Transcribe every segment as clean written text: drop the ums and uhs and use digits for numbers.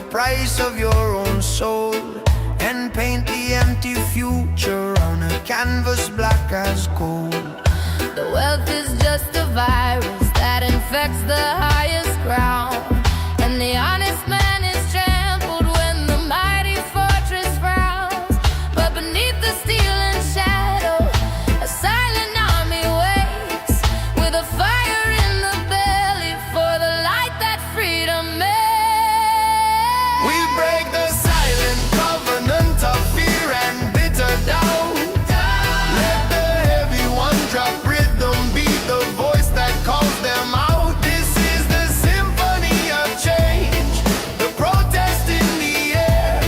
price of your own soul, and paint the empty future on a canvas black as coal. The wealth is just a virus that infects the highest ground, and the honest man is trampled when the mighty fortress frowns. But beneath the steel and shadow, a silent army waits, with a fire in the belly for the light that freedom makes. We break the silent covenant of fear and bitter doubt. Let the heavy one drop rhythm, be the voice that calls them out. This is the symphony of change, the protest in the air,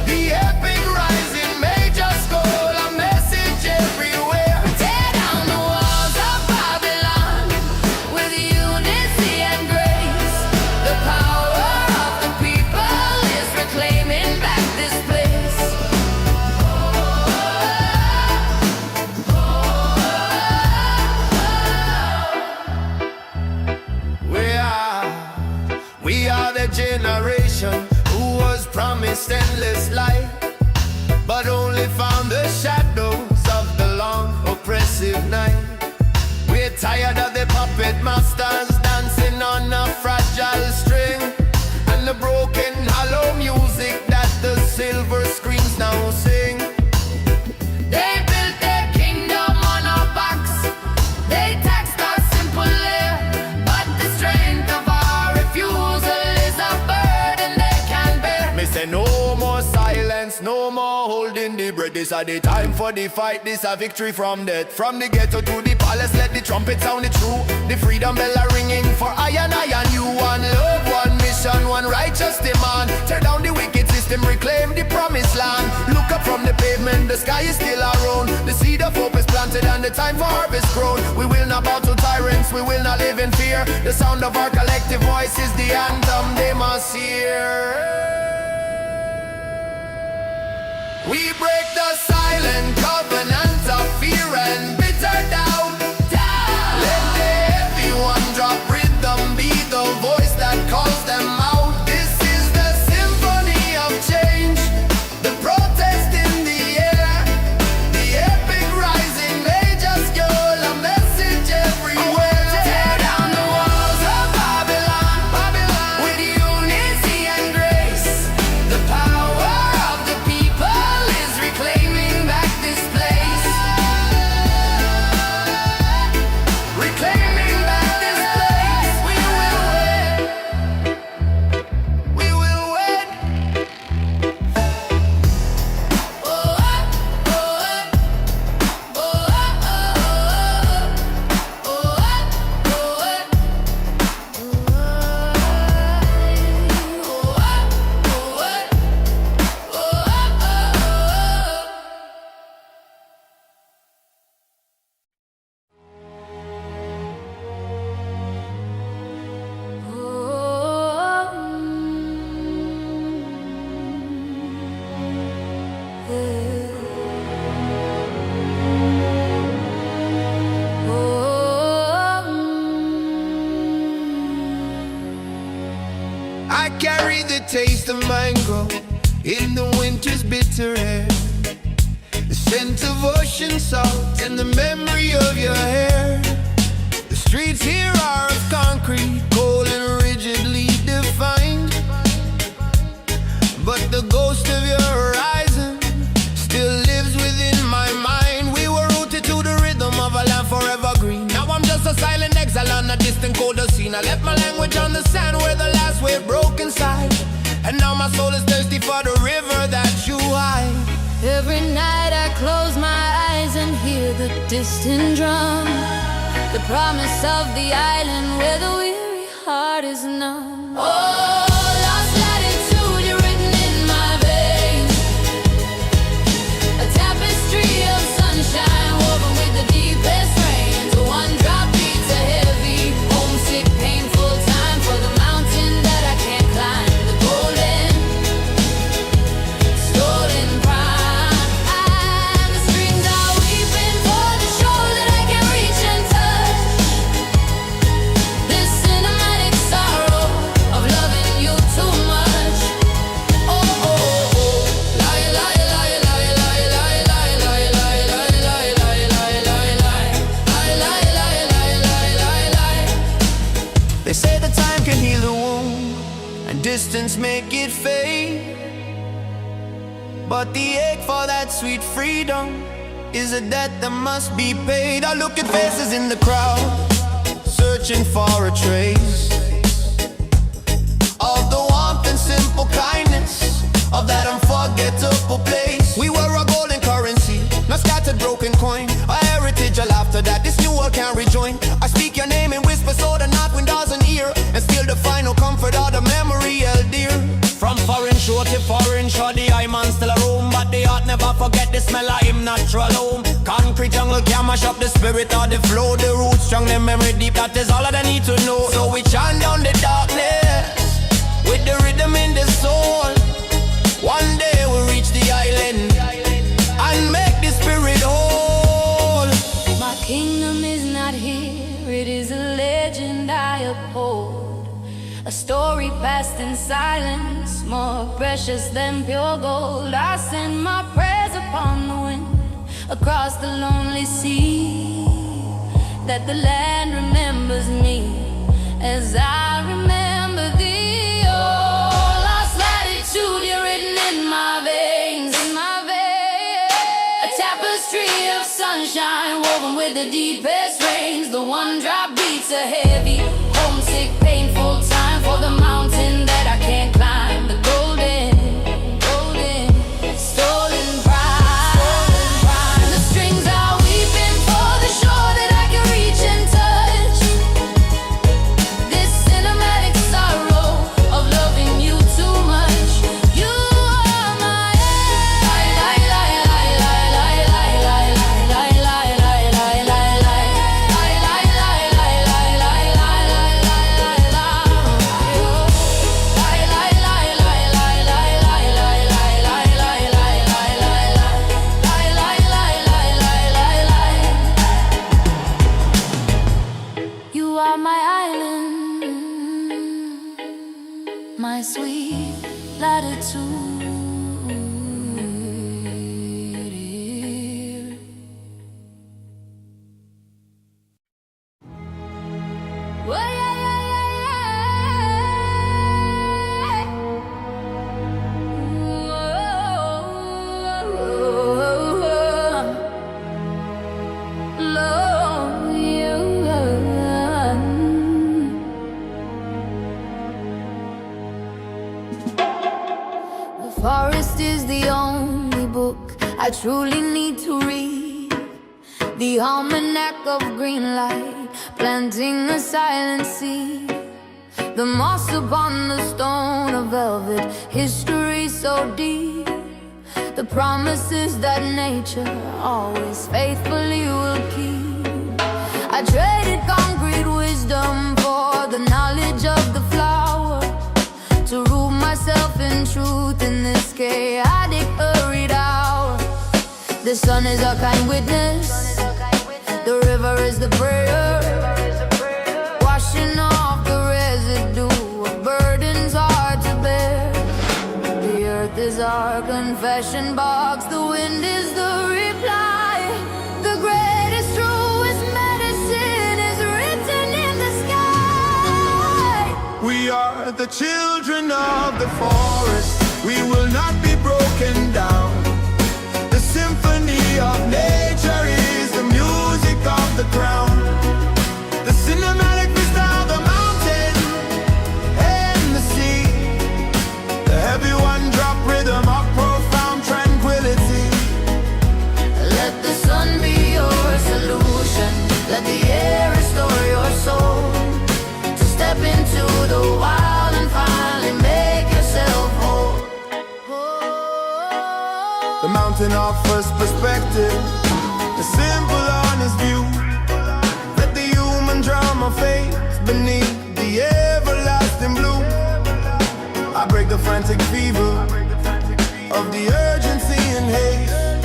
the epic rising major scroll, a message everywhere. Tear down the walls of Babylon with unity and grace. The power of the people is reclaiming back this place. We are the generation who was promised endless light, but only found the shadows of the long oppressive night. We're tired of the puppet masters dancing on a fragile string, and the broken hollow music that the silver screens now sing. They built their kingdom on our backs. They taxed our simple air, but the strength of our refusal is a burden they can bear. Me say no more silence, no more holding the breath. This is the time for the fight, this a victory from death. From the ghetto to the palace, let the trumpet sound it true. The freedom bell are ringing for I and you. One love, one mission, one righteous demand. Tear down the wicked system, reclaim the promised land. Look up from the pavement, the sky is still our own. The seed of hope is planted and the time for harvest grown. We will not bow to tyrants, we will not live in fear. The sound of our collective voice is the anthem they must hear. We break the silent covenant of fear and bitter doubt. Let the heavy one drop rhythm, be the voice that calls them out. This is the symphony of change, the protest in the air, the epic rising major scroll, a message everywhere. Tear down the walls of Babylon, with unity and grace. The power of the people is reclaiming back this place. Reclaiming back this place. We will win. We will win. Oh, oh, oh, oh, oh, I carry the taste of mango in the winter's bitter air, the scent of ocean salt and the memory of your hair. The streets here are of concrete, cold and rigidly defined, but the ghost of your horizon still lives within my mind. We were rooted to the rhythm of a land forever green. Now I'm just a silent exile on a distant colder scene. I left my language on the sand where the last wave broke inside, and now my soul is thirsty for the river that you hide. Every night I close my eyes and hear the distant drum, the promise of the island where the weary heart is numb. Oh, lost latitude, you're written in my veins, a tapestry of sunshine woven with the deepest rains. One drop beats a heavy, homesick, painful time for the mountain that I can't climb. The golden, stolen prime, and the strings are weeping for the shore that I can't reach and touch. This cinematic sorrow of love and distance make it fade. But the ache for that sweet freedom is a debt that must be paid. I look at faces in the crowd, searching for a trace of the warmth and simple kindness of that unforgettable place. We were a golden currency, not scattered broken coin, a heritage, a laughter that this new world can't rejoin. I speak your name in whisper so the north wind doesn't hear, and still the final comfort of the memory held dear. From foreign shore to foreign shore, the eye man still a roam, but the heart never forget the smell of him natural home. Concrete jungle can mash up the spirit of the flow, the roots strong, the memory deep, that is all that I need to know. So we chant down the darkness with the rhythm in the soul. One day we'll reach the island and make the spirit whole. My kingdom is not here, it is a legend I uphold. A story passed in silence, more precious than pure gold. I send my prayers upon the wind, across the lonely sea, that the land remembers me as I remember thee. Oh, lost latitude, you're written in my veins, a tapestry of sunshine woven with the deepest rains. The one drop beats a heavy, homesick, painful time for the mountain that I can't climb. The golden, stolen pride. The strings are weeping for the shore that I can reach and touch. This cinematic sorrow of loving you too much. You are my You are my island, my sweet latitude. Well, the forest is the only book I truly need to read. The almanac of green light, planting a silent seed. The moss upon the stone of velvet, history so deep. The promises that nature always faithfully will keep. I traded concrete wisdom for the knowledge of the flower, to root myself in truth in this chaotic hurried hour. The sun is our kind witness, the river is the prayer, washing off the residue of burdens hard to bear. The earth is our confession box, the wind is the reply. The greatest, truest medicine is written in the sky. We are the children of the forest, we will not be broken down. The symphony of nature is the music of the ground. The cinematic vista of the mountain and the sea. The heavy one drop rhythm of profound tranquility. Let the sun be your solution, let the air restore your soul. To step into the wild and finally make yourself whole. The mountain offers perspective, a simple honest view. Let the human drama fade beneath the everlasting blue. I break the frantic fever of the urgency and haste,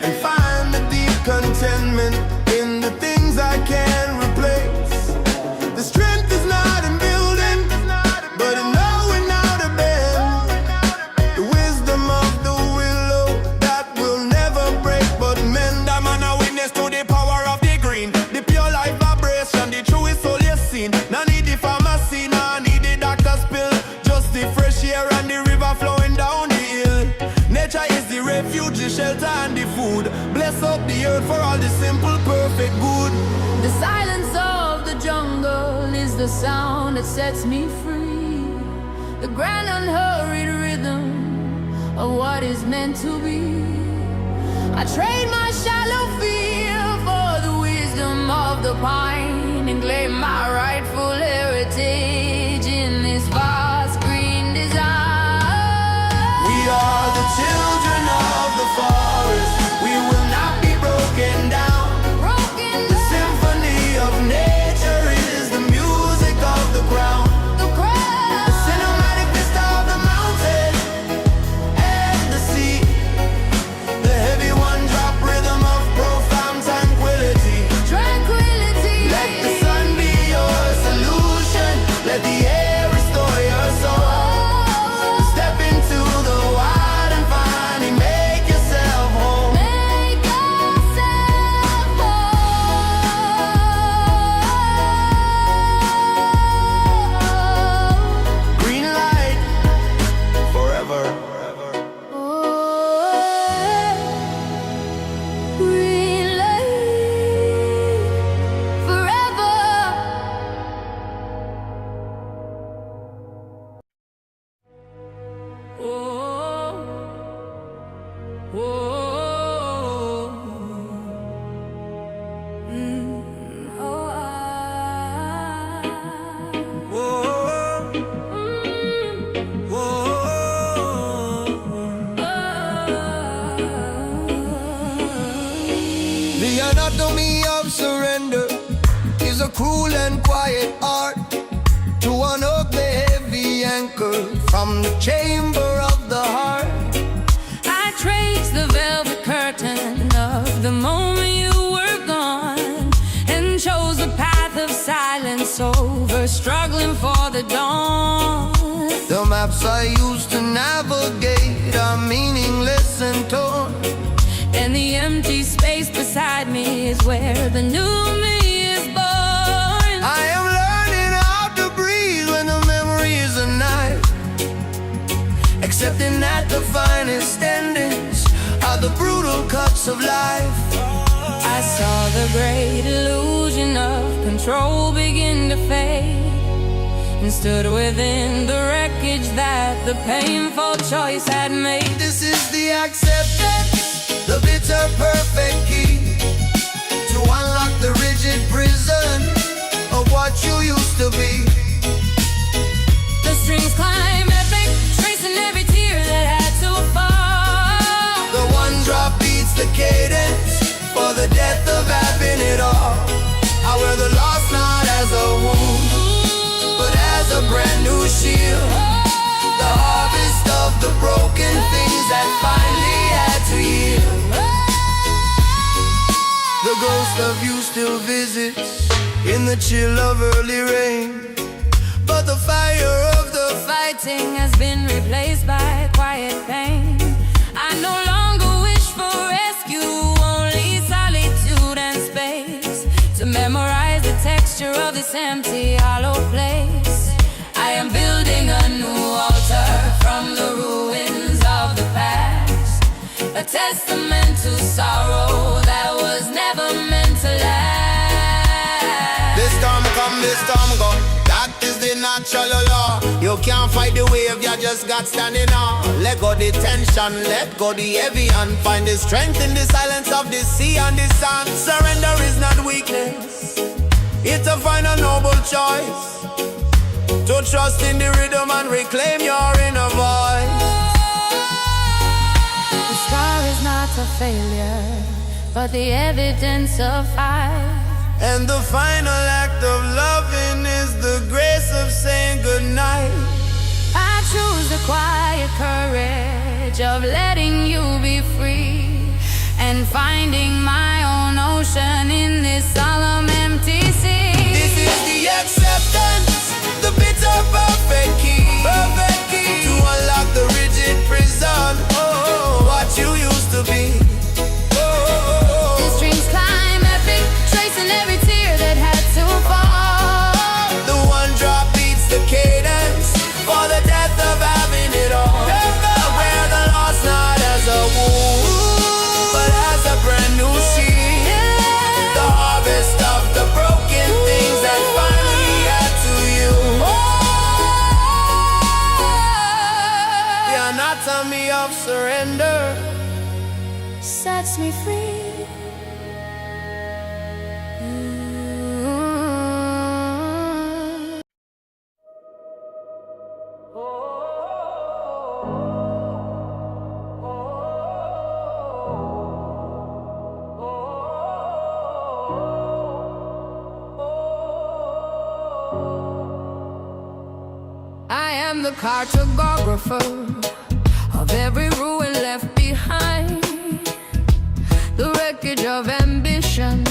and find the deep contentment in the things I can replace. The strength is not in building, but in knowing how to bend. The wisdom of the willow that will never break but mend. I'm an witness to the power of the green, the pure life vibration, the truest soul you've seen. No need the pharmacy, no need the doctor's pill, just the refuge, the shelter and the food. Bless up the earth for all the simple, perfect good. The silence of the jungle is the sound that sets me free. The grand unhurried rhythm of what is meant to be. I trade my shallow fear for the wisdom of the pine and claim my rightful heritage in this vast green design. We are the children of the forest. We will not be broken down. The symphony of nature is the music of the ground. The cinematic vista of the mountain and the sea. The heavy one-drop rhythm of profound tranquility. Let the sun be your solution. Let the air restore your soul. Step into the wild and finally make yourself home. Green light forever. Green light forever. The anatomy of surrender is a cruel and quiet art to unhook the heavy anchor from the chamber of the heart. I traced the velvet curtain of the moment you were gone and chose the path of silence over struggling for the dawn. The maps I used to navigate are meaningless and torn. And the empty space beside me is where the new me is born. I am learning how to breathe when the memory is a knife, accepting that the finest endings are the brutal cuts of life. I saw the great illusion of control begin to fade and stood within the wreckage that the painful choice had made. This is the acceptance, the bitter perfect key to unlock the rigid prison of what you used to be. The strings climb epic, tracing every tear that had to fall. The one drop beats the cadence for the death of having it all. I wear the loss not as a wound, but as a brand new shield. The harvest of the broken things that finally had to yield. The ghost of you still visits in the chill of early rain, but the fire of the Fighting has been replaced by quiet pain. I no longer wish for rescue, only solitude and space to memorize the texture of this empty, hollow place. I am building a new altar from the ruins of the past, a testament to sorrow that was never meant to last. This storm come, this storm go. That is the natural law. You can't fight the wave, you just got standing on. Let go the tension, let go the heavy, and find the strength in the silence of the sea and the sun. Surrender is not weakness, it's a final noble choice to trust in the rhythm and reclaim your inner voice. The scar is not a failure, but the evidence of fight. And the final act of loving is the grace of saying goodnight. I choose the quiet courage of letting you be free and finding my own ocean in this solemn empty sea. This is the acceptance, the bitter perfect key, to unlock the rigid prison. Oh, what you used to be. The strings climb epic, tracing every tear that had to fall. The one drop beats the cadence for the death of having it all. I wear the loss not as a wound, army of surrender sets me free. I am the cartographer of every ruin left behind, the wreckage of ambition,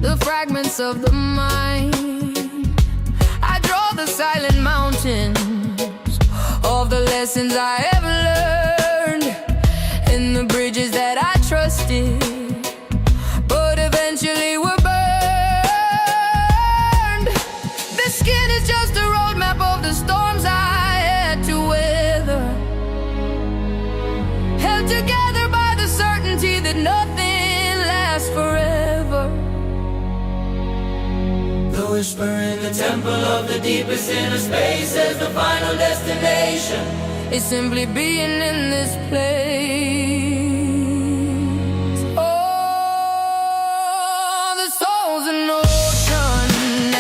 the fragments of the mind. I draw the silent mountains of the lessons I have learned, and the bridges that I trusted, but eventually were burned. This skin is just a roadmap of the storms I had to weather, held together by the certainty that nothing lasts forever. The whisper in the temple of the deepest inner space says the final destination is simply being in this place. Oh, the soul's an ocean,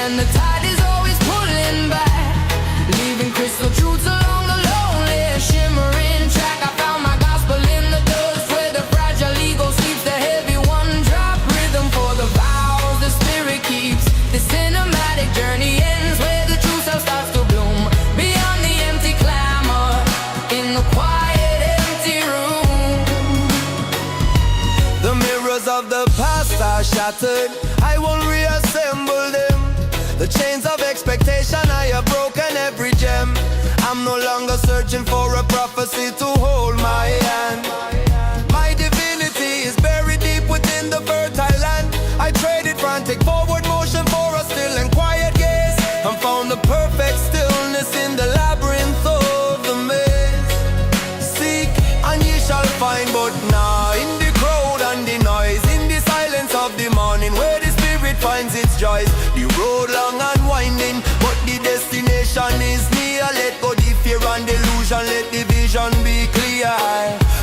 and the tide is always pulling back, leaving crystal truths along the lonely, shimmering track. I found my gospel in the dust, where the fragile ego sleeps, the heavy one drop rhythm for the vows the spirit keeps. The cinematic journey ends where the true self starts to bloom, beyond the empty clamor, in the quiet empty room. The mirrors of the past are shattered, I won't reassemble them. The chains of expectation, I have broken every gem. I'm no longer searching for a prophecy to hold my hand. My divinity is buried deep within the fertile land. I traded frantic forward motion for a still and quiet gaze, and found the perfect stillness in the labyrinth of the maze. Seek and ye shall find, but now in the crowd and the noise, in the silence of the morning, where the spirit finds its joys. The road long and winding, but the destination is near. Let go the fear and delusion, let the vision be clear.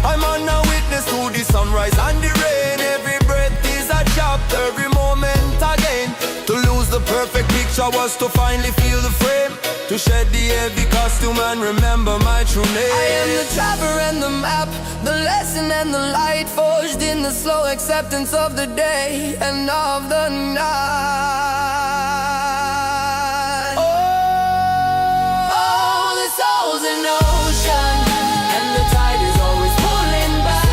I'm on a witness to the sunrise and the rain. Every breath is a chapter, every moment again. To lose the perfect picture was to finally feel the frame, to shed the heavy costume and remember my true name. I am the traveler and the map, the lesson and the light, forged in the slow acceptance of the day and of the night. Oh, the soul's an ocean, and the tide is always pulling back,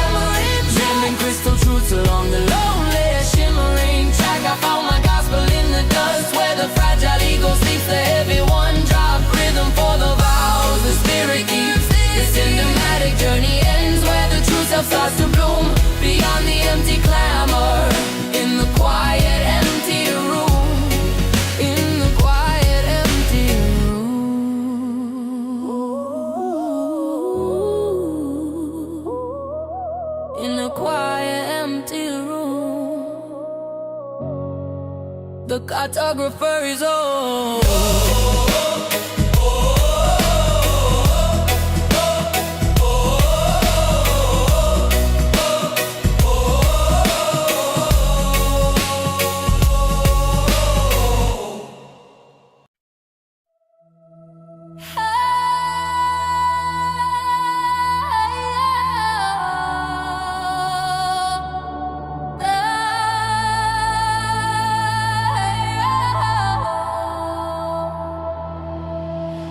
dreaming crystal truths along the lonely, shimmering track. I found my gospel in the dust, where the fragile ego sleeps, the heavy one drop rhythm for the vows the spirit keeps. The cinematic journey ends where the true self starts to bloom, beyond the empty clamor, in the quiet empty room, in the quiet empty room, in the quiet empty room. The cartographer is on.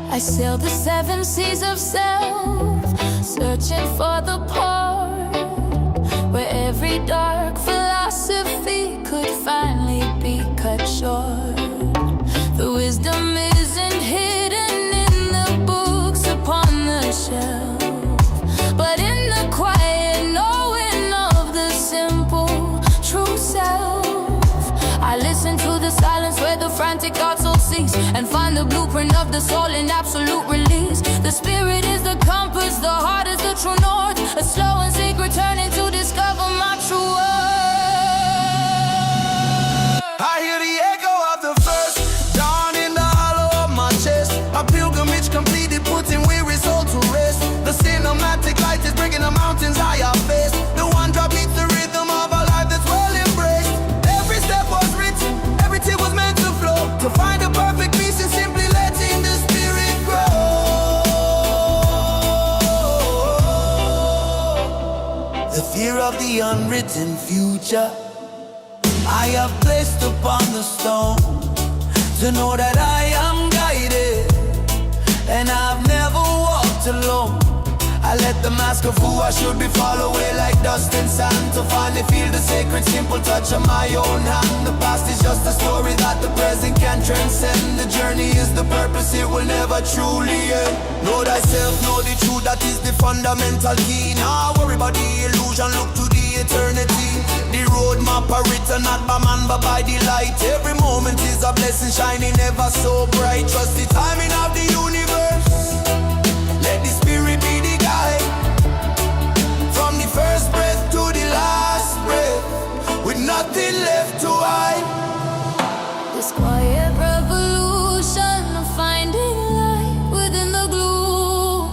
I sail the 7 seas of self, searching for the port where every dark philosophy could finally be cut short. The wisdom isn't hidden in the books upon the shelf, but in the quiet knowing of the simple true self. I listen to the silence where the frantic thoughts all cease, and find the blueprint of the soul in absolute release. The spirit is the compass, the heart is the true north, a slow and secret turning to discover my true worth. I hear the echo of the first dawn in the hollow of my chest. A pilgrimage completed, putting weary soul to rest. The cinema of the unwritten future I have placed upon the stone, to know that I am guided, and I've never walked alone. I let the mask of who I should be fall away like dust and sand, to finally feel the sacred simple touch of my own hand. The past is just a story that the present can transcend. The journey is the purpose, it will never truly end. Know thyself, know the truth, that is the fundamental key. Now worry about the illusion, look to the eternity. The road map are written not by man but by the light. Every moment is a blessing shining ever so bright. Trust the timing of the universe, let the spirit be the guide. From the first breath to the last breath, with nothing left to hide. This quiet revolution of finding light within the gloom,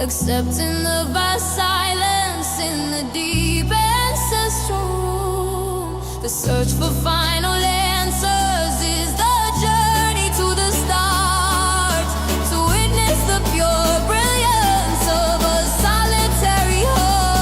accepting the vast silence in the deep ancestral room. The search for final answers is the journey to the stars, to witness the pure brilliance of a solitary heart.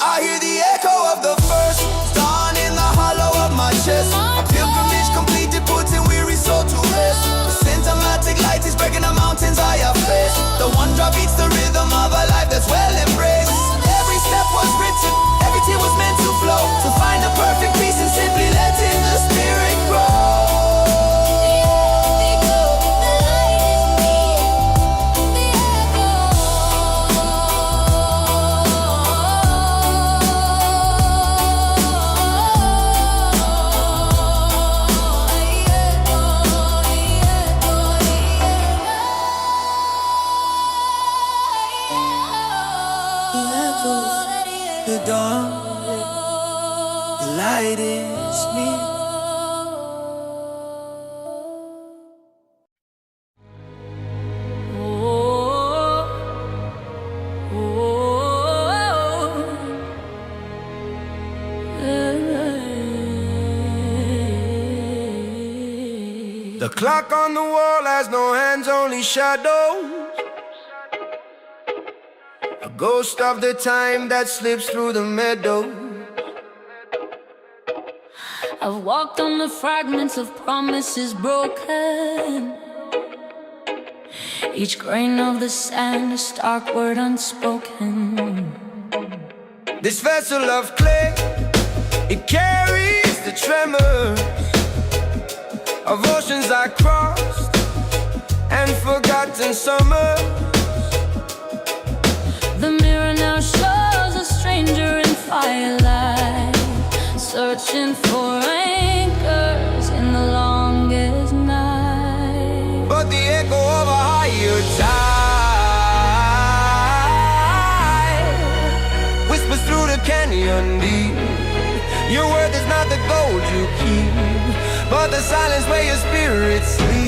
I hear the echo of the first dawn in the hollow of my chest. A pilgrimage completed, putting weary soul to rest. The symptomatic light is breaking the mountains I have faced. The one drop beats the rhythm of a life that's well embraced. Every step was written, every tear was meant to flow, to find the perfect peace and simply letting the spirit grow. The dawn, the light is me. The clock on the wall has no hands, only shadows. A ghost of the time that slips through the meadow. I've walked on the fragments of promises broken. Each grain of the sand, a stark word unspoken. This vessel of clay, it carries the tremors of oceans I crossed and forgotten summers. The mirror now shows a stranger in firelight, searching for anchors in the longest night. But the echo of a higher tide whispers through the canyon deep. Your worth is not the gold you keep, but the silence where your spirit sleeps.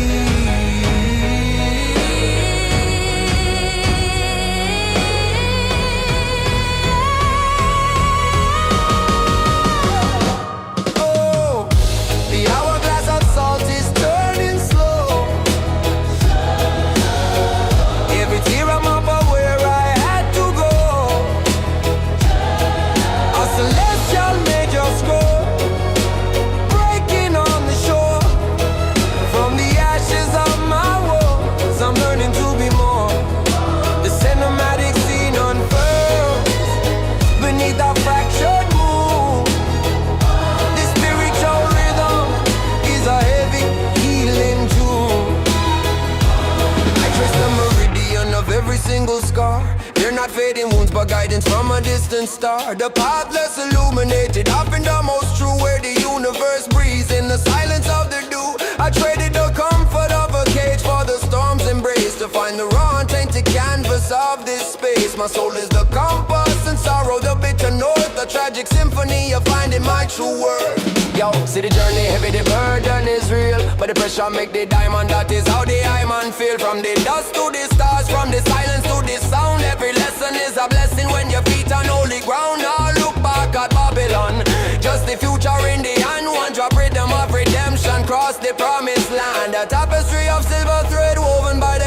Fading wounds but guidance from a distant star. The path less illuminated, often the most true, where the universe breathes in the silence of the dew. I traded the comfort of a cage for the storm's embrace, to find the raw untainted canvas of this space. My soul is the compass and sorrow, the bitter north, the tragic symphony of finding my true worth. Yo, see the journey heavy, the burden is real, but the pressure make the diamond, that is how the I man feel. From the dust to the stars, from the silence to the sound, every lesson is a blessing when your feet on holy ground. Now look back at Babylon, just the future in the hand. One drop rhythm of redemption, cross the promised land. A tapestry of silver thread woven by the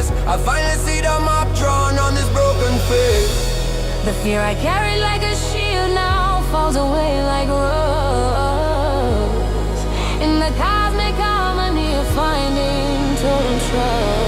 place. I finally see the map drawn on this broken face. The fear I carried like a shield now falls away like a rose. In the cosmic harmony of finding total trust.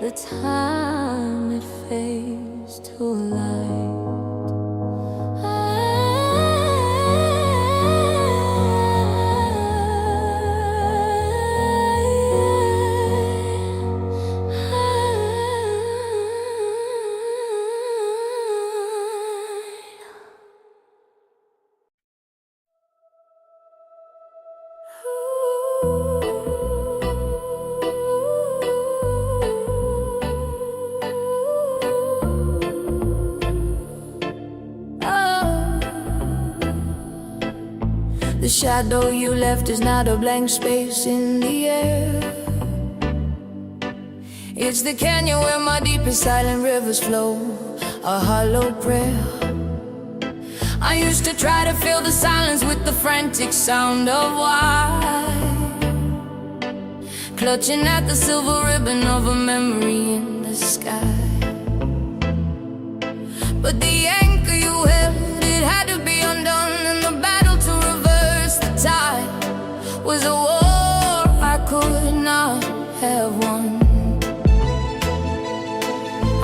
The time it fades to light. The shadow you left is not a blank space in the air. It's the canyon where my deepest silent rivers flow, a hollow prayer. I used to try to fill the silence with the frantic sound of why, clutching at the silver ribbon of a memory in the sky. But the anchor you held, it had to be undone, and the battle to reverse the tide was a war I could not have won.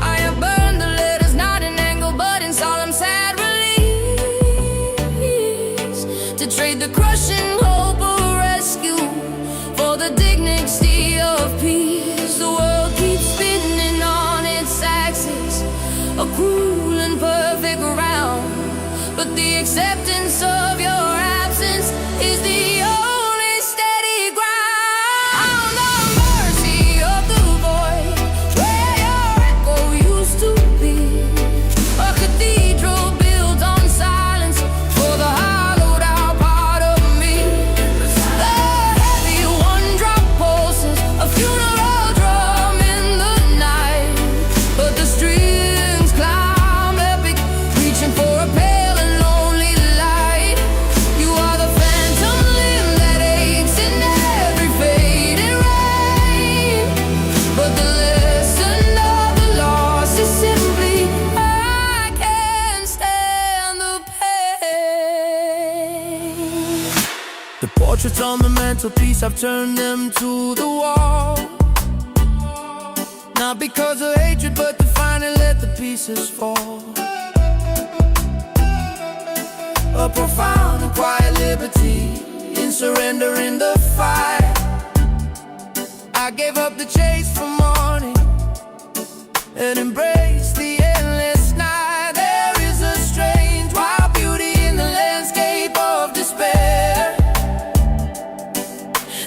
I have burned the letters, not in anger, but in solemn sad release, to trade the crushing hope of rescue for the dignity of peace. The world keeps spinning on its axis, a cruel and perfect round, but the acceptance of your absence is the only steady ground. The mercy of the void where your echo used to be, a cathedral built on silence for the hollowed out part of me. The heavy one-drop pulses, a funeral drum in the night, but the strings climb epic, reaching for a pale and lonely light. You are the phantom limb that aches in every fading rain, but the lesson of the loss is simply I can't stand the pain. The portraits on the mantelpiece, I've turned them to the wall, not because of hatred, but to finally let the pieces fall. A profound and quiet liberty in surrendering the fight. I gave up the chase for morning and embraced the endless night. There is a strange wild beauty in the landscape of despair.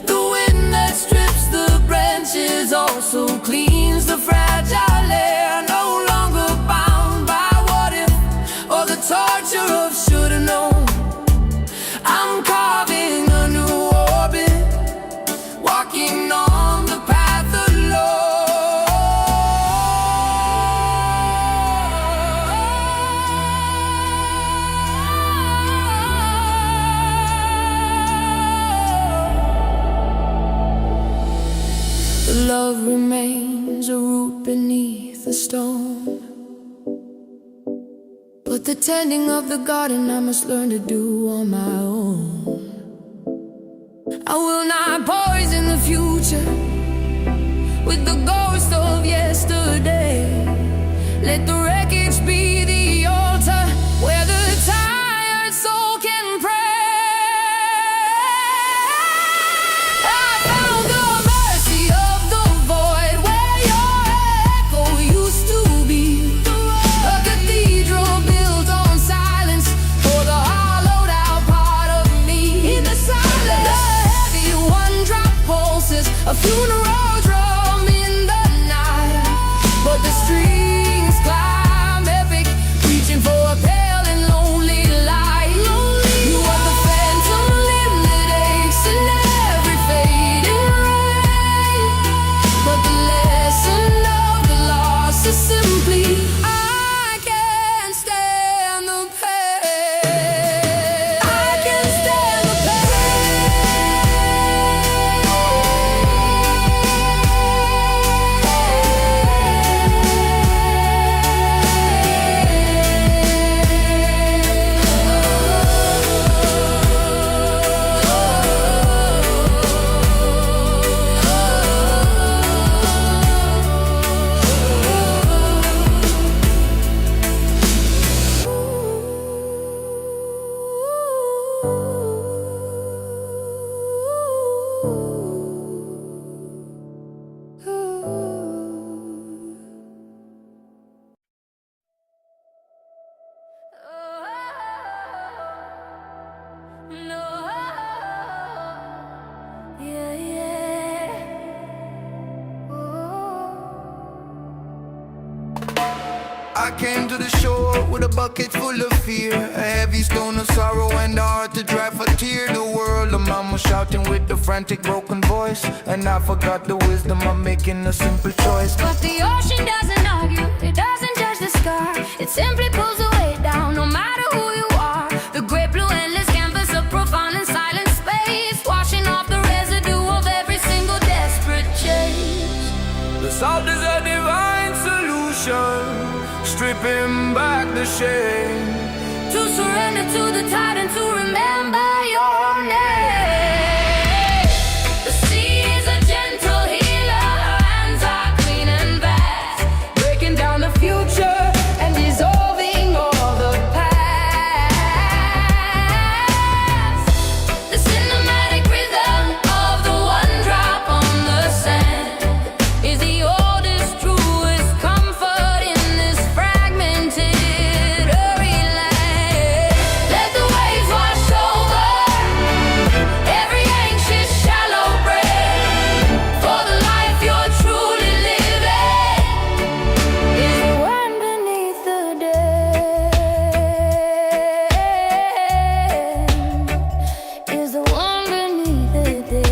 The wind that strips the branches also cleans the fragile air. No longer bound by what if or the torture of shoulda known. I'm carving a new orbit, walking on the path alone. The love remains a root beneath a stone, but the tending of the garden I must learn to do on my own. I will not poison the future with the ghost of yesterday. Let the wreckage be the altar where the tired soul can pray. to the shore with a bucket full of fear, a heavy stone of sorrow and a heart to dry for tear. The world, the mama shouting with a frantic broken voice, and I forgot the wisdom of making a simple choice. But the ocean doesn't argue, it doesn't judge the scar. It simply pulls the weight down, no matter who you are. The great blue endless canvas of profound and silent space, washing off the residue of every single desperate chase. The salt is a divine solution, stripping back the shame. To surrender to the tide and to remember your name. The sea is a gentle healer, her hands are clean and vast, breaking down the future and dissolving all the past. The cinematic rhythm of the one drop on the sand is the oldest, truest comfort in this fragmented hurry land. Let the waves wash over every anxious shallow breath, for the life you're truly living is the one beneath the dead, is the one beneath the dead.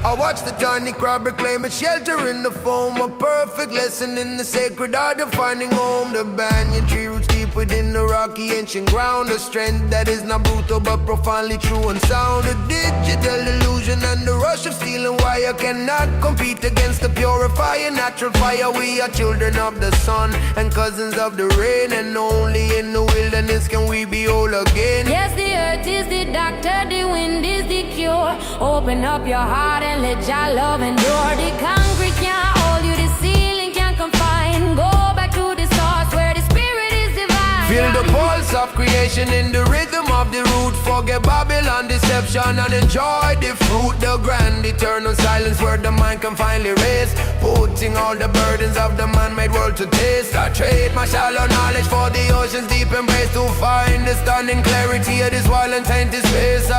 I watch the tiny crab reclaim its shelter in the foam, a perfect lesson in the sacred art of finding home. The banyan tree roots deep within the rocky ancient ground, a strength that is not brutal but profoundly true and sound. A digital illusion and the rush of steel and wire cannot compete against the purifying natural fire. We are children of the sun and cousins of the rain, and only in the wilderness can we be whole again. Yes, the earth is the doctor, the wind is the cure. Open up your heart and let your love endure. The concrete can't hold you, the ceiling can't confine. Go back to the source where the spirit is divine. Feel the pulse of creation in the rhythm of the root. Forget Babylon deception and enjoy the fruit. The grand eternal silence where the mind can finally rest, putting all the burdens of the man-made world to taste. I trade my shallow knowledge for the ocean's deep embrace, to find the stunning clarity of this wild and tainted space.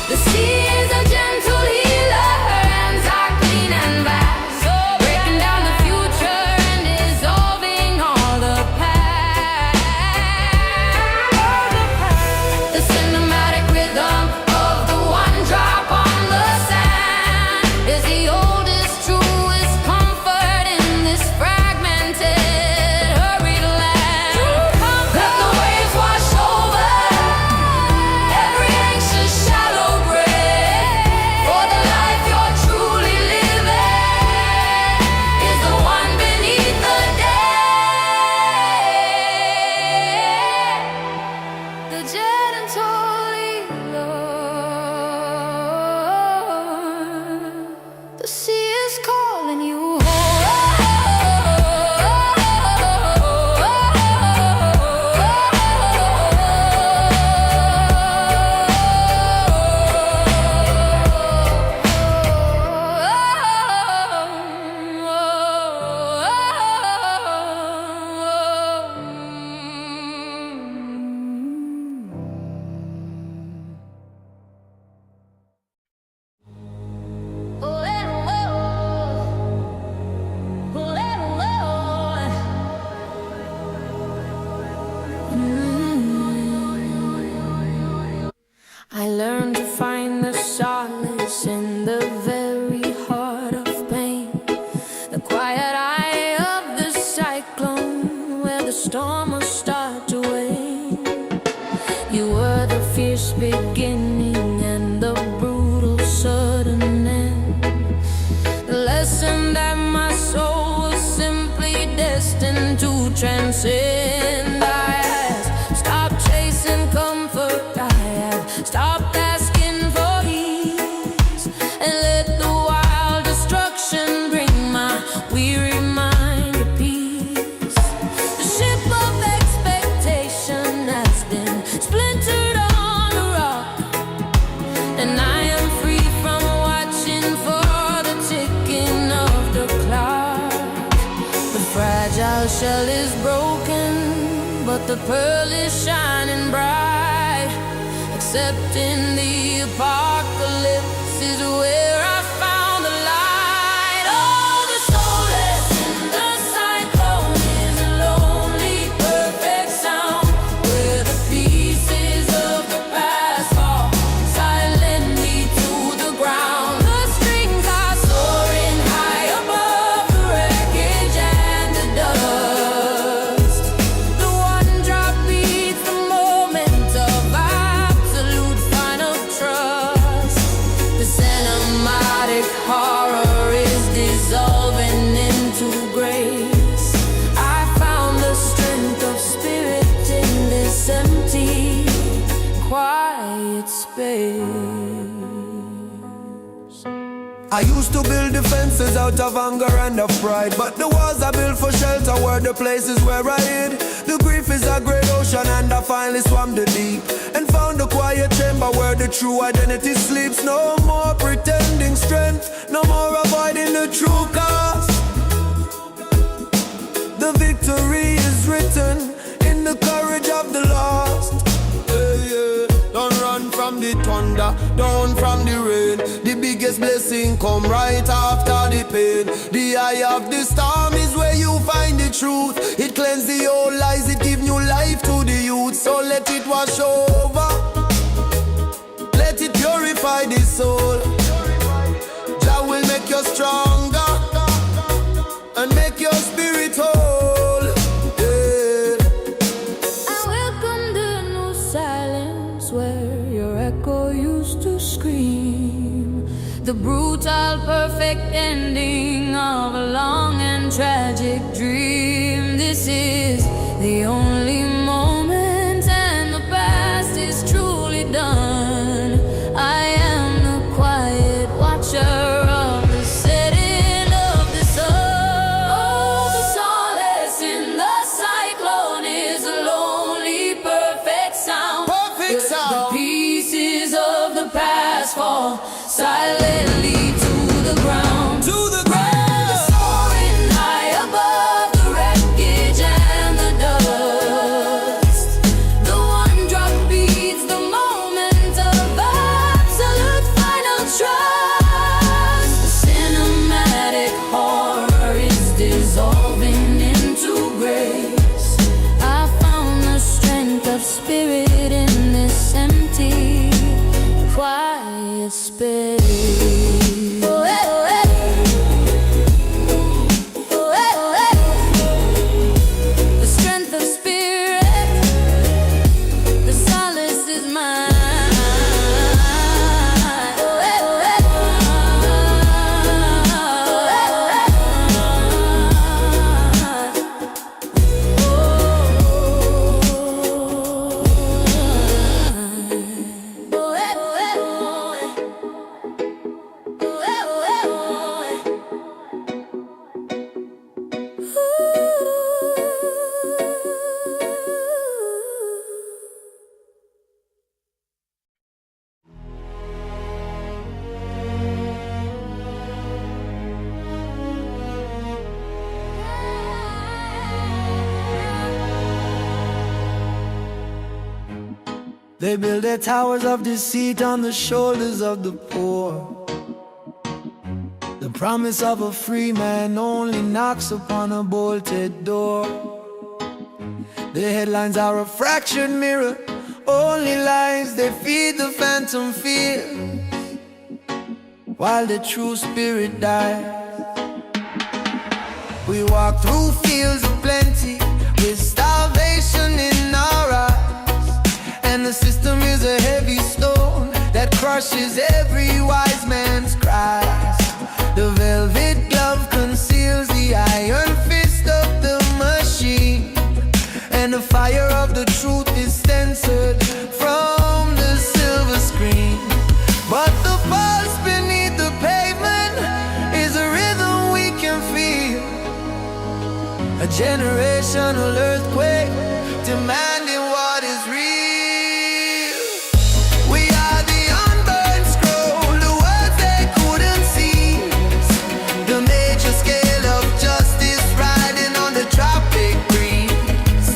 The sea is a gentle healer, her hands are clean and vast, breaking down the future and dissolving all the past. The cinematic rhythm of the one drop on the sand is the oldest, truest comfort in this fragmented, hurried land. Let the waves wash over every anxious shallow breath, for the life you're truly living is the one beneath the dead, the gentle healer. The sea is calling you I learned to find the solace in the very heart of pain, the quiet eye of the cyclone where the storm will start to wane. You were the fierce beginning and the brutal sudden end, the lesson that my soul was simply destined to transcend. I had stopped chasing comfort, I had stopped asking for ease, and let the wild destruction bring my weary mind to peace. The ship of expectation has been splintered on the rock, and I am free from watching for the ticking of the clock. The fragile shell is broken, but the pearl is shining bright. except in the apocalypse is where I found the light. Oh, the soulless in the cyclone is a lonely, perfect sound where the pieces of the past fall silently to the ground. The strings are soaring high above the wreckage and the dust. The one drop beats the moment of absolute final trust. The cinematic horror is dissolving into grace. I found the strength of spirit in this empty, quiet space. I used to build defenses out of anger and of pride, but the walls I built for shelter were the places where I hid. The grief is a great ocean and I finally swam the deep and found a quiet chamber where the true identity sleeps. No more pretending strength, no more avoiding the true cost. The victory is written in the courage of the lost. Don't run from the thunder, down from the rain. The biggest blessing come right after the pain. The eye of the storm is where you find the truth. It cleanses the old lies, it gives new life to the youth. So let it wash over, let it purify the soul. Jah will make you stronger and make your spirit whole. I welcome the new silence where your echo used to scream. The brutal, perfect ending of a long and tragic dream. This is the only moment, and the past is truly done. I am the quiet watcher of the setting of the sun. Oh, the solace in the cyclone is a lonely, perfect sound. Perfect sound. The pieces of the past fall silently to the ground. To the Soaring high above the wreckage and the dust. The one drop beats the moment of absolute final trust. The cinematic horror is dissolving into grace. I found the strength of spirit in this empty, quiet space. Oh, eh, oh, eh. Oh, eh, oh, eh. The strength of spirit, the solace is mine. Oh, eh, oh, eh. Oh, eh, oh, eh. Oh, eh, oh, eh. They build their towers of deceit on the shoulders of the poor. The promise of a free man only knocks upon a bolted door. The headlines are a fractured mirror, only lies they feed the phantom fear, while the true spirit dies. We walk through fields of plenty with starvation in our eyes, and the system is a heavy stone that crushes every wise man's cries. The velvet glove conceals the iron fist of the machine, and the fire of the truth is censored from the silver screen. But the pulse beneath the pavement is a rhythm we can feel, a generational earthquake demanding what is real. We are the unburned scroll, the words they couldn't seize, the major scale of justice riding on the tropic breeze.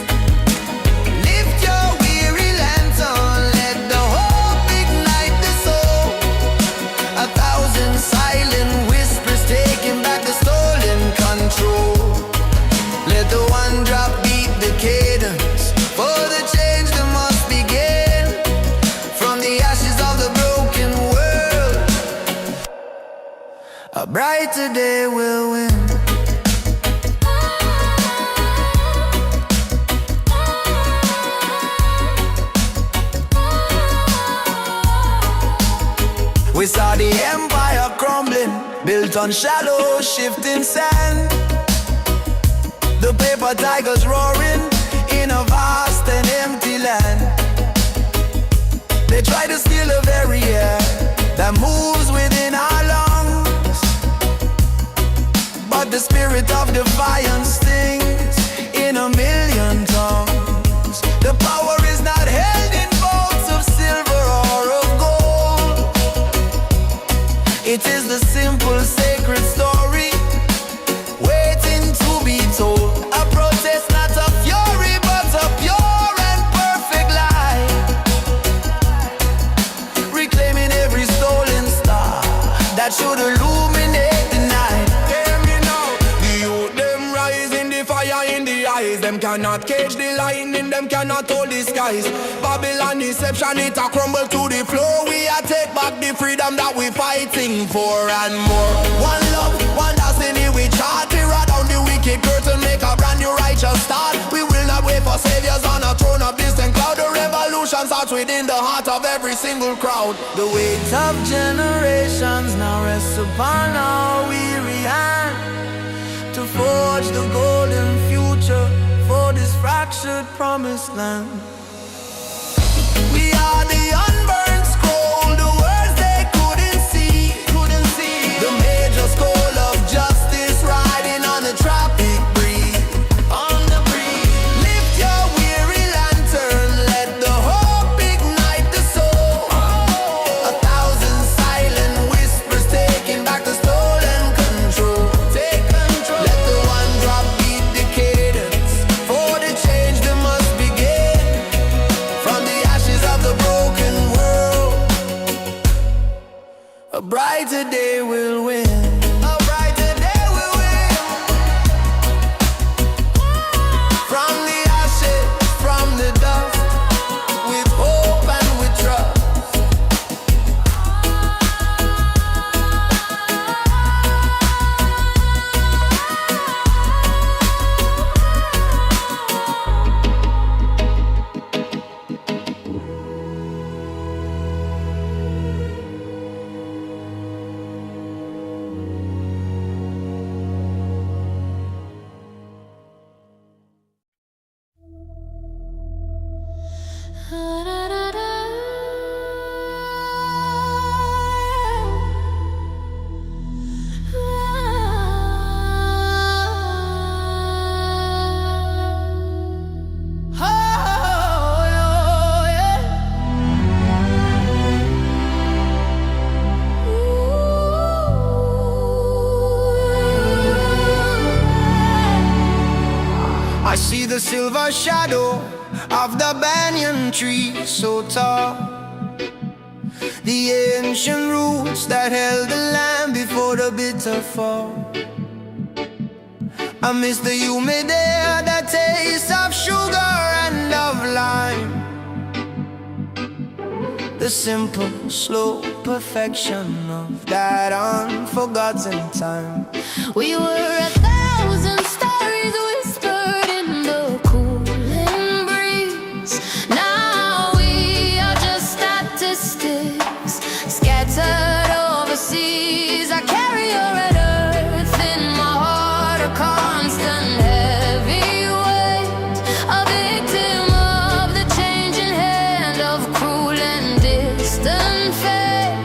Lift your weary lantern, let the whole brighter day will win. We saw the empire crumbling, built on shallow, shifting sand. The paper tigers roaring in a vast and empty land. They try to steal the very air that moves within our lungs, but the spirit of defiance stings in a million tongues. The power is not held in bowls of silver or of gold. It is the simple sacred story waiting to be told. A protest, not a fury, but a pure and perfect light, reclaiming every stolen star that should illuminate the night. Hear me now, the youth them rise in the fire in the eyes. Them cannot cage the lightning, them cannot hold the skies. Babylon deception, it a crumble to the floor. We a take back the freedom that we fighting for and more. One love, one destiny, we chart. We ride down the wicked curtain, make a brand new righteous start. We will not wait for saviors on a throne of distant cloud. The revolution starts within the heart of every single crowd. The weight of generations now rests upon our weary hand to forge the golden future for this fractured promised land. We are the unburned scroll, the words they couldn't see. The major scroll of justice riding on the tropic breeze. Lift your weary lantern, let the hope ignite the soul. 1,000 silent whispers taking back the stolen control. Let the one drop beat the cadence. For the change that must begin from the ashes of the broken world. A brighter day will win. A brighter day will win. From the ashes, from the dust, with hope and with trust. I see the silver shadow of the banyan tree so tall, the ancient roots that held the land before the bitter fall. I miss the humid air, the taste of sugar and of lime, the simple, slow perfection of that unforgotten time. We were 1,000 stories whispered in the cooling breeze. Now we are just statistics scattered overseas. I carry your red earth in my heart, a constant heavy weight, a victim of the changing hand of cruel and distant fate.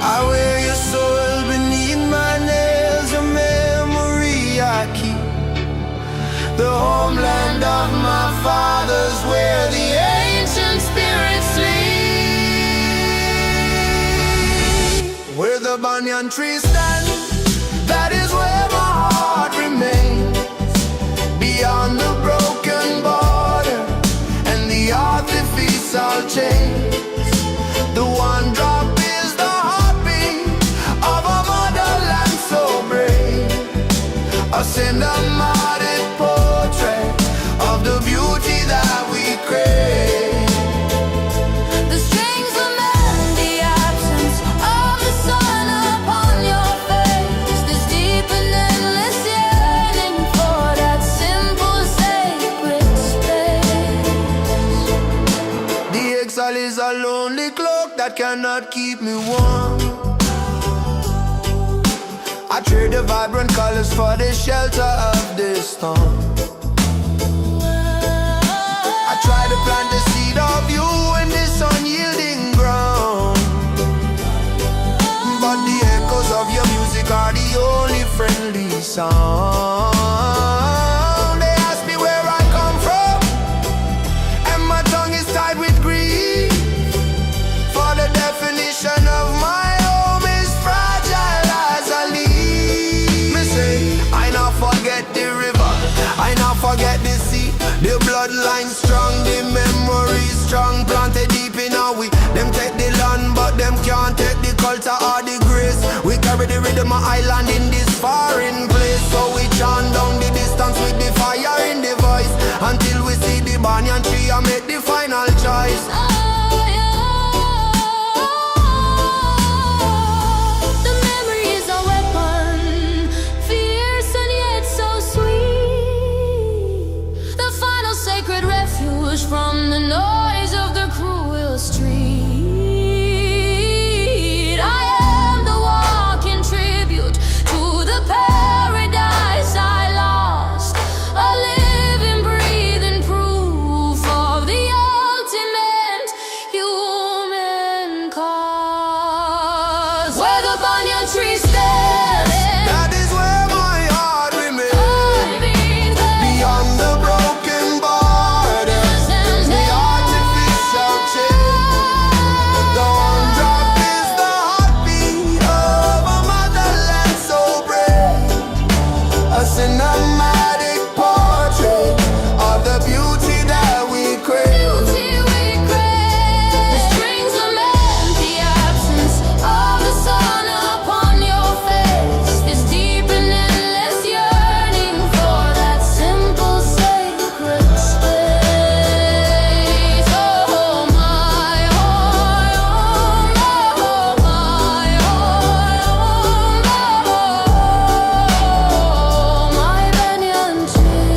I wear your soul beneath my nails, a memory I keep. The homeland of my fathers, where the ancient spirits sleep. Where the banyan tree stands, that is where my heart remains. Beyond the broken border and the artificial chains, the one drop is the heartbeat of a motherland so brave. A cinematic portrait of the beauty that we crave. The strings lament the absence of the sun upon your face. that cannot keep me warm. I trade the vibrant colors for the shelter of this storm. I try to plant the seed of you in this unyielding ground, but the echoes of your music are the only friendly sound. They ask me where I come from, and my tongue is tied with grief, for the definition of my home is fragile as a leaf. Me say, I not forget the river, I not forget the sea. The bloodline strong, the memory strong, planted deep in our we. Them take the land, but them can't take the culture or the grace. We carry the rhythm of island in this foreign place, so we chant down the distance with the fire in the voice, until we see the banyan tree and make the final choice. The memory is a weapon, fierce and yet so sweet. The final sacred refuge from the noise of the cruel street. I am the walking tribute to the paradise I lost, a living, breathing proof of the ultimate human cause. Where the banyan tree stands, That is where my heart remains, I've been there. beyond the broken borders, the artificial chain. The one drop is the heartbeat of a motherland so brave, a cinematic portrait of the beauty that we crave. Beauty we crave. The strings lament the absence of the sun upon your face. This deep and endless yearning for that simple sacred space. Oh my, oh my, oh my banyan tree.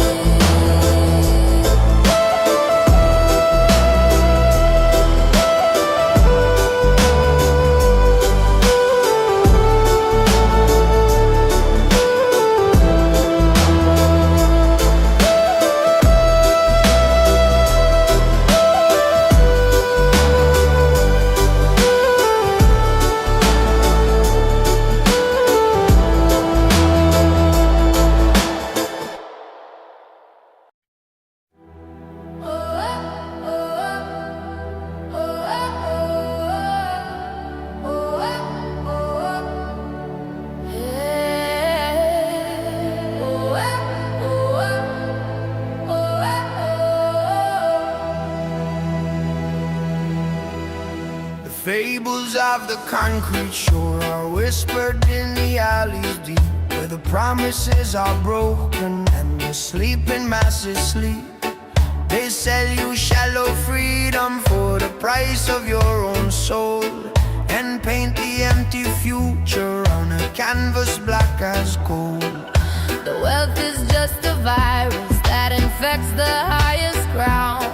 The fables of the concrete shore are whispered in the alleys deep, where the promises are broken and the sleeping masses sleep. They sell you shallow freedom for the price of your own soul, and paint the empty future on a canvas black as coal. The wealth is just a virus that infects the highest ground,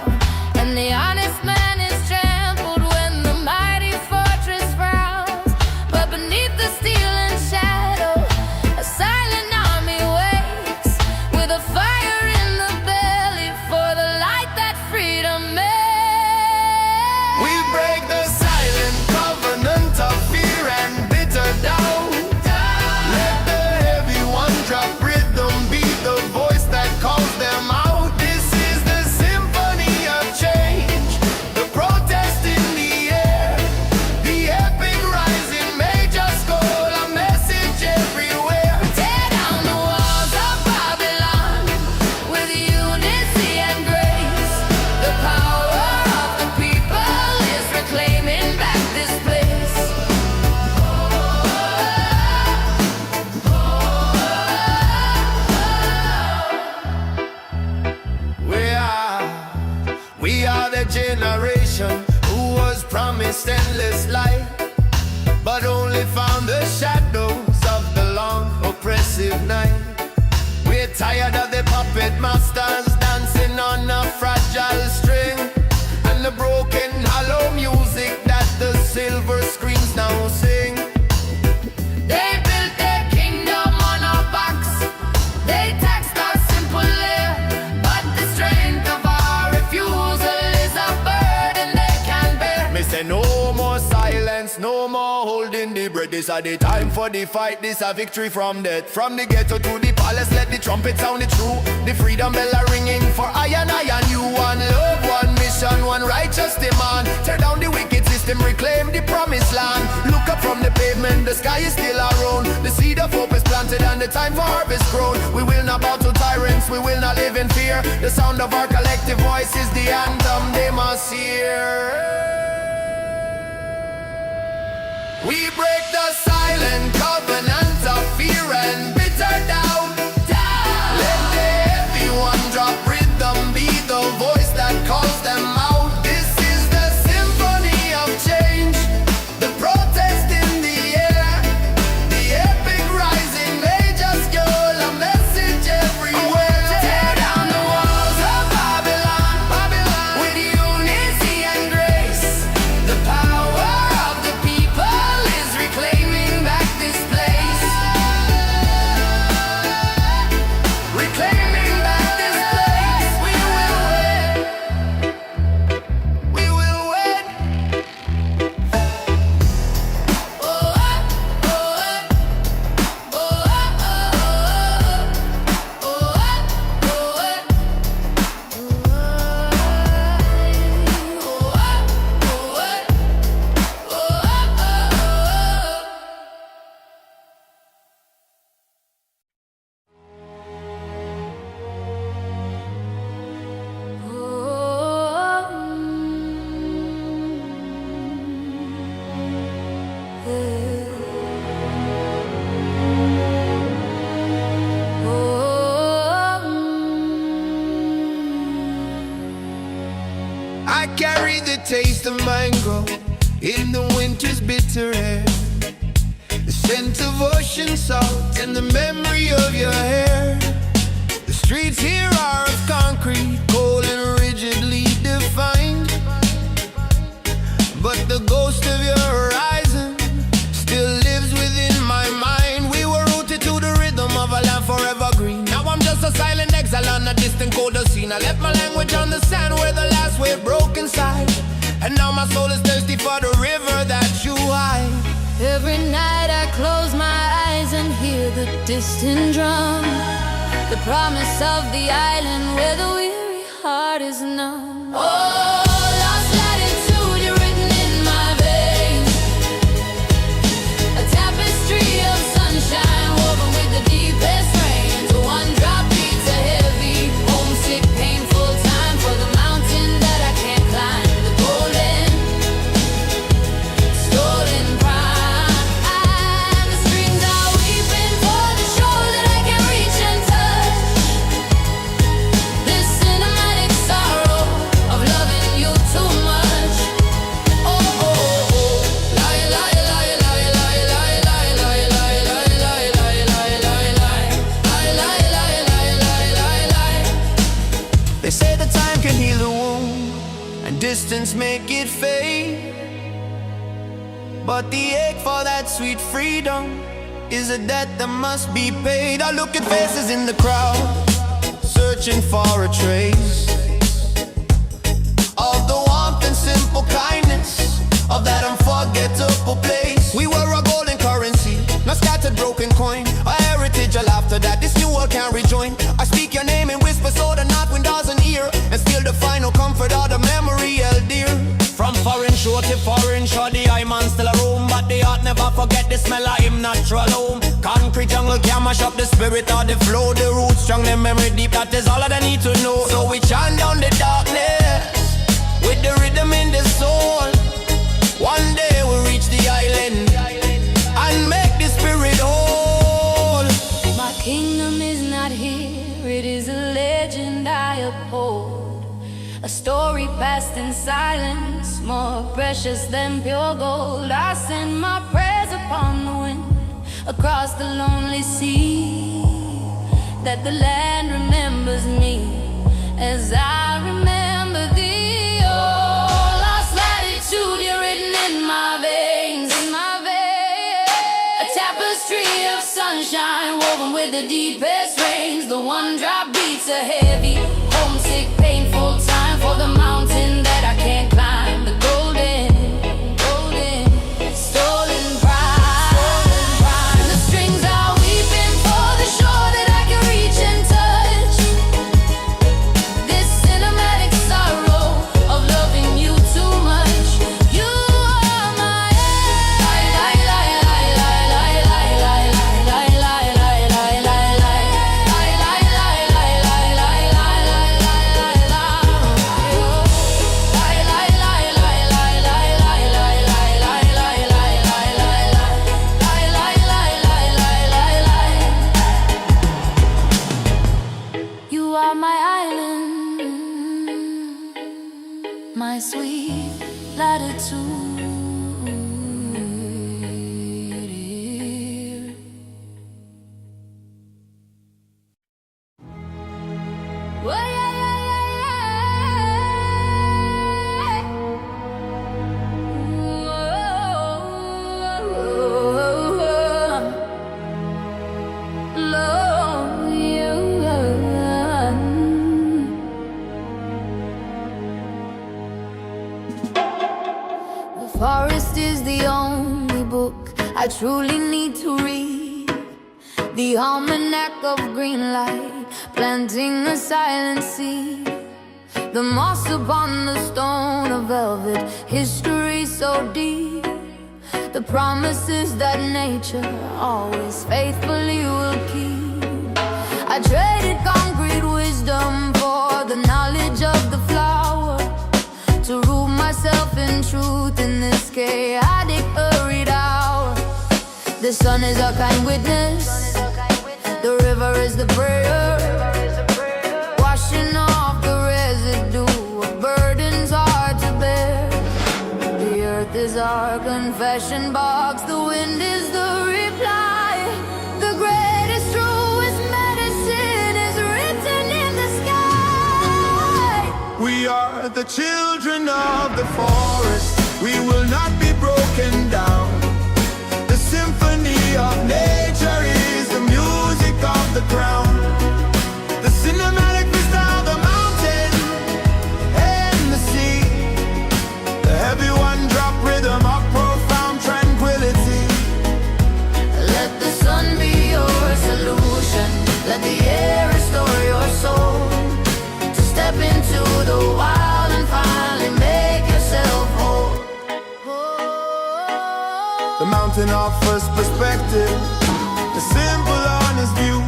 and the honest man is trampled when the mighty fortress frowns. But beneath the steel and shadow, a silent army waits, with a fire in the belly for the light that freedom makes. We break the silent covenant of fear and bitter doubt. Let the heavy one drop rhythm be the voice that calls them out. This is silence, no more holding the breath. This is the time for the fight, this a victory from death. From the ghetto to the palace, let the trumpet sound it true. The freedom bell are ringing for I and you. One love, one mission, one righteous demand. Tear down the wicked system, reclaim the promised land. Look up from the pavement, the sky is still around. The seed of hope is planted and the time for harvest grown. We will not bow to tyrants, we will not live in fear. The sound of our collective voice is the anthem they must hear. We break the silent covenant of fear and bitter doubt. Let the heavy one drop rhythm, be the voice that calls them out. This is the symphony of change, the protest in the air, the epic rising major scale, a message everywhere. Tear down the walls of Babylon, with unity and grace. The power of the people is reclaiming back this place. Reclaiming back this place. We will win. We will win. Oh, oh, oh, I carry the taste of mango in the winter's bitter air, the scent of ocean salt and the memory of your hair. The streets here are of concrete, cold and rigidly defined, but the ghost of your horizon still lives within my mind. We were rooted to the rhythm of a land forever green. Now I'm just a silent exile on a distant colder scene. I left my language on the sand where the last wave broke inside, and now my soul is thirsty for the river that you hide. Every night I close my eyes and hear the distant drum, the promise of the island where the weary heart is numb. Oh, lost latitude, you're written in my veins, a tapestry of sunshine woven with the deepest rains. One drop beats a heavy, homesick, painful time for the mountain that I can't climb. The golden, stolen prime. The strings are weeping for the shore that I can't reach and touch. This cinematic sorrow of loving you too much. Oh, oh, oh. Lie, lie, lie, lie, lie, lie, lie, lie, lie, lie, lie, lie, lie, lie, lie. Lie, lie, lie, lie, lie, lie, lie. They say the time can heal a wound and distance make it fade, but the ache for that sweet freedom is a debt that must be paid. I look at faces in the crowd, searching for a trace of the warmth and simple kindness of that unforgettable place. We were a golden currency, not scattered broken coin, a heritage, a laughter that this new world can't rejoin. I speak your name in whisper so the north wind doesn't hear, and still the final comfort of the memory held dear. From foreign shore to foreign shore, the eye man still a roam, but the heart never forget the smell of him natural home. Concrete jungle can mash up the spirit of the flow, the roots strong, the memory deep, that is all that I need to know. So we chant down the darkness with the rhythm in the soul. One day we'll reach the island and make the spirit whole. My kingdom is not here, it is a legend I uphold, a story passed in silence, more precious than pure gold. I send my prayers upon the wind, across the lonely sea, that the land remembers me as I remember thee. Oh, lost latitude, you're written in my veins, a tapestry of sunshine woven with the deepest rains. The one drop beats a heavy, homesick, painful time for the mountain that I can't climb. The golden, I truly need to read the almanac of green light, planting a silent seed. The moss upon the stone of velvet, history so deep. The promises that nature always faithfully will keep. I traded concrete wisdom for the knowledge of the flower, to root myself in truth in this chaotic hurried hour. The sun is our kind witness, the river is the prayer, washing off the residue of burdens hard to bear. The earth is our confession box, the wind is the reply. The greatest, truest medicine is written in the sky. We are the children of the forest, we will not be broken down. The symphony of nature is the music of the ground. The cinematic vista of the mountain and the sea. The heavy one-drop rhythm of profound tranquility. Let the sun be your solution, let the air restore your soul. To step into the wild and finally make yourself whole. The mountain offers perspective, the simple honest view.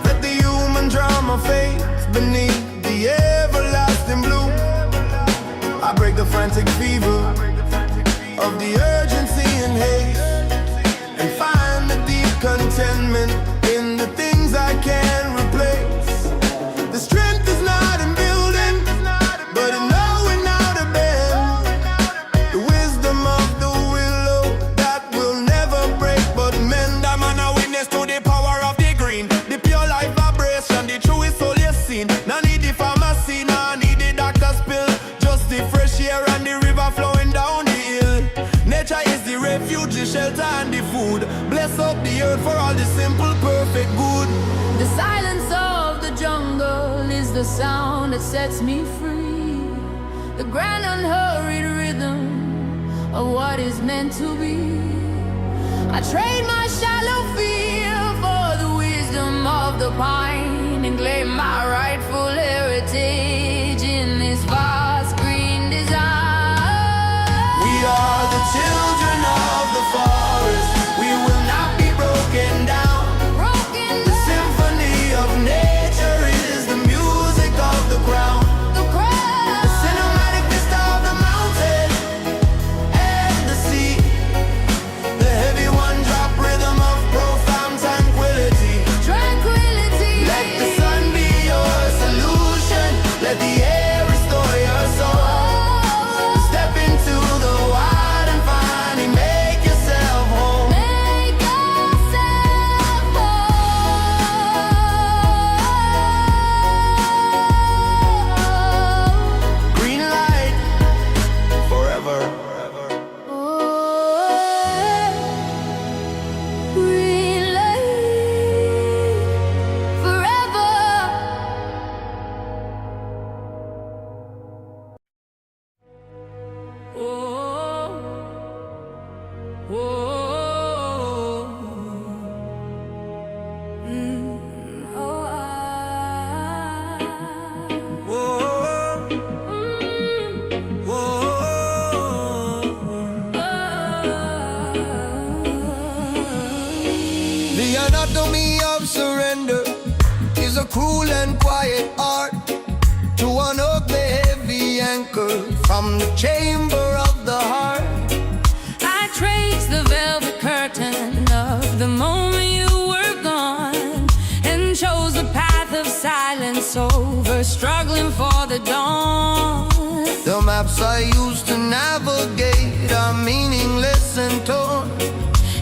Let the human drama fade beneath the everlasting blue. I break the frantic fever of the urgency and haste, and find the deep contentment in the things I can't replace. The strength is not in building, but in knowing how to bend. The wisdom of the willow that will never break but mend. I'm a witness to the power of the green, the pure life vibration, the truest soul you've seen. No need the pharmacy, no need the doctor's pill, just the fresh air and the river flowing down the hill. Nature is the refuge, the shelter and the food. Bless up the earth for all the simple, perfect good. The silence of the jungle is the sound that sets me free. The grand unhurried rhythm of what is meant to be. I trade my shallow fear for the wisdom of the pine, and claim my rightful heritage in this vast green design. We are the children of the forest, we will not be broken down. The symphony of nature is the music of the ground. The cinematic vista of the mountain and the sea. The heavy one-drop rhythm of profound tranquility. Let the sun be your solution, let the air restore your soul. Step into the wild and finally make yourself home. Green light forever. Green light forever. The anatomy of surrender is a cruel and quiet art to unhook the heavy anchor from the chamber of the heart. I traced the velvet curtain of the moment you were gone, and chose the path of silence over struggling for the dawn. The maps I used to navigate are meaningless and torn,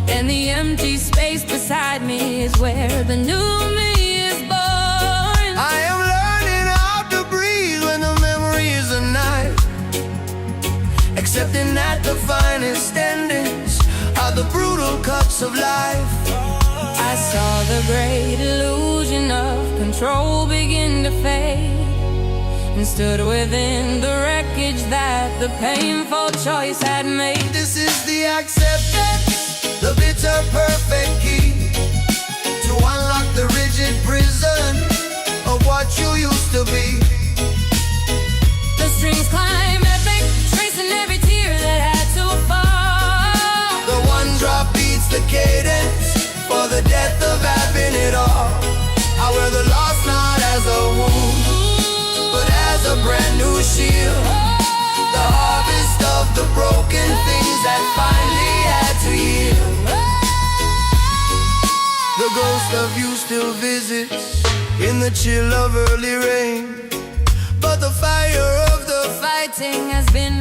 And the empty space beside me is where the new me is born. I am learning how to breathe when the memory is a knife, accepting that the finest endings are the brutal cuts of life. I saw the great illusion of control begin to fade, and stood within the wreckage that the painful choice had made. This is the acceptance, it's a perfect key to unlock the rigid prison of what you used to be. The strings climb epic, tracing every tear that had to fall. The one drop beats the cadence for the death of having it all. I wear the loss not as a wound, but as a brand new shield. The harvest of the broken things that finally had to yield. The ghost of you still visits in the chill of early rain, but the fire of the Fighting has been